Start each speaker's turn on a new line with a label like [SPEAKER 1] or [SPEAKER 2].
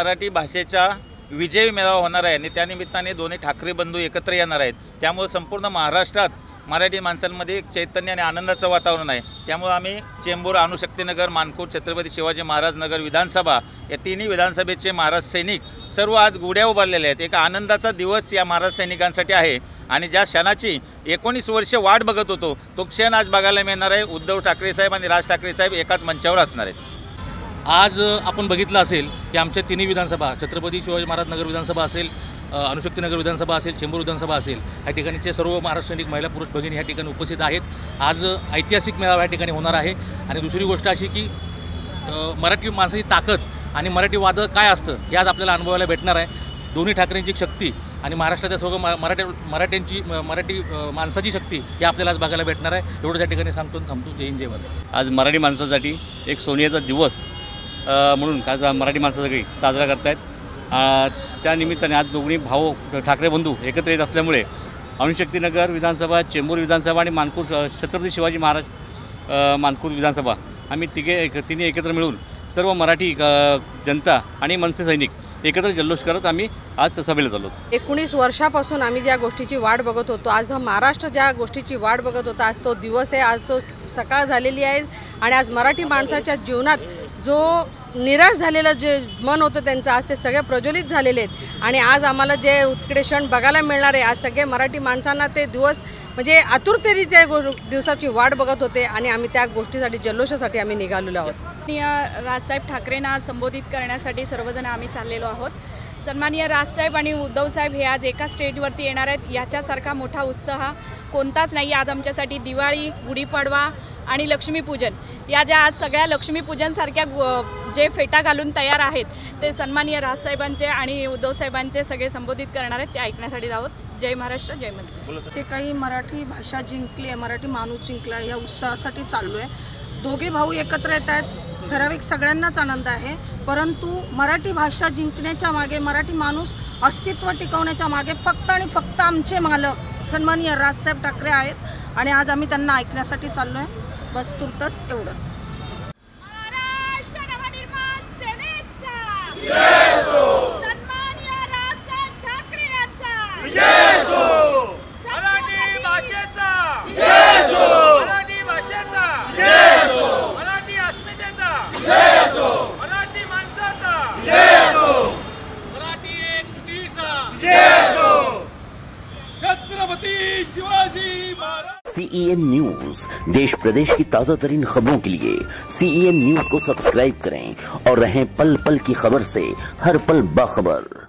[SPEAKER 1] मराठी भाषेचा विजय मेळावा होणार आहे आणि त्यानिमित्ताने दोन्ही ठाकरे बंधू एकत्र येणार आहेत। त्यामुळे संपूर्ण महाराष्ट्रात मराठी माणसांमध्ये एक चैतन्य आणि आनंदाचं वातावरण आहे। त्यामुळे आम्ही चेंबूर, अणुशक्तीनगर, मानखुर्द, छत्रपती शिवाजी महाराज नगर विधानसभा या तिन्ही विधानसभेचे महाराज सैनिक सर्व आज गुढ्या उभारलेले आहेत। एक आनंदाचा दिवस या महाराज सैनिकांसाठी आहे आणि ज्या क्षणाची 19 वर्ष वाट बघत होतो तो क्षण आज बघायला मिळणार आहे। उद्धव ठाकरे साहेब आणि राज ठाकरे साहेब एकाच मंचावर असणार आहेत।
[SPEAKER 2] आज आपण बघितलं असेल की आमच्या तिन्ही विधानसभा, छत्रपती शिवाजी महाराज नगर विधानसभा असेल, अणुशक्तीनगर विधानसभा असेल, चेंबूर विधानसभा असेल, या ठिकाणचे सर्व महाराष्ट्र सैनिक, महिला, पुरुष भगिनी या ठिकाणी उपस्थित आहेत। आज ऐतिहासिक मेळावा या ठिकाणी होणार आहे। आणि दुसरी गोष्ट अशी की मराठी माणसाची ताकद आणि मराठी वादळ काय असतं हे आज आपल्याला अनुभवायला भेटणार आहे। दोन्ही ठाकरेंची शक्ती आणि महाराष्ट्राच्या सर्व मराठी माणसाची शक्ती हे आपल्याला आज बघायला भेटणार आहे। एवढं त्या ठिकाणी सांगतो, थांबतो। जय हिंद, जय भारत।
[SPEAKER 3] आज मराठी माणसासाठी एक सोनियाचा दिवस म्हणून आज मराठी माणसं सगळी साजरा करतायत। त्या निमित्ताने आज दोन्ही भाऊ ठाकरे बंधू एकत्र येत असल्यामुळे अणुशक्तीनगर विधानसभा, चेंबूर विधानसभा आणि मानखुर्द, छत्रपती शिवाजी महाराज मानखुर्द विधानसभा आम्ही तिन्ही एकत्र मिळून सर्व मराठी जनता आणि मनसे सैनिक एकत्र जल्लोष करत आम्ही आज सभेला चाललो।
[SPEAKER 4] 19 वर्षापासून आम्ही ज्या गोष्टीची वाट बघत होतो, आज हा महाराष्ट्र ज्या गोष्टीची वाट बघत होता, आज तो दिवस आहे, आज तो सकाळ झालेली आहे। आणि आज मराठी माणसाच्या जीवनात जो निराश झालेलं जे मन होतं त्यांचं, आज ते सगळे प्रज्वलित झालेले आहेत। आणि आज आम्हाला जे उत्कडे क्षण बघायला मिळणार आहे, आज सगळे मराठी माणसांना ते दिवस म्हणजे आतुरतेने त्या दिवसाची वाट बघत होते आणि आम्ही त्या गोष्टीसाठी, जल्लोषासाठी आम्ही निघालेलो आहोत।
[SPEAKER 5] राजसाहेब ठाकरेंना संबोधित करण्यासाठी सर्वजण आम्ही चाललेलो आहोत। सन्माननीय राजसाहेब आणि उद्धवसाहेब हे आज एका स्टेजवरती येणार आहेत, याच्यासारखा मोठा उत्साह कोणताच नाही। आज आमच्यासाठी दिवाळी, गुढीपाडवा आणि लक्ष्मीपूजन या ज्या आज सगळ्या लक्ष्मीपूजनसारख्या जे फेटा घालून तयार आहेत ते सन्माननीय राजसाहेबांचे आणि उद्धवसाहेबांचे सगळे संबोधित करणार आहेत, ते ऐकण्यासाठी आहोत। जय महाराष्ट्र, जय मनसे।
[SPEAKER 6] ते काही मराठी भाषा जिंकली आहे, मराठी माणूस जिंकला या उत्साहासाठी चाललो आहे। दोघे भाऊ एकत्र येत आहेत, ठराविक सगळ्यांनाच आनंद आहे। परंतु मराठी भाषा जिंकण्याच्या मागे, मराठी माणूस अस्तित्व टिकवण्याच्या मागे फक्त आणि फक्त आमचे मालक सन्माननीय राजसाहेब ठाकरे आहेत आणि आज आम्ही त्यांना ऐकण्यासाठी चाललो आहे। बस तुर्तच एवढंच।
[SPEAKER 7] CEN न्यूज, देश प्रदेश की ताजा तरीन खबरों के लिए CEN न्यूज को सब्सक्राइब करें और रहें पल पल की खबर से हर पल बाखबर।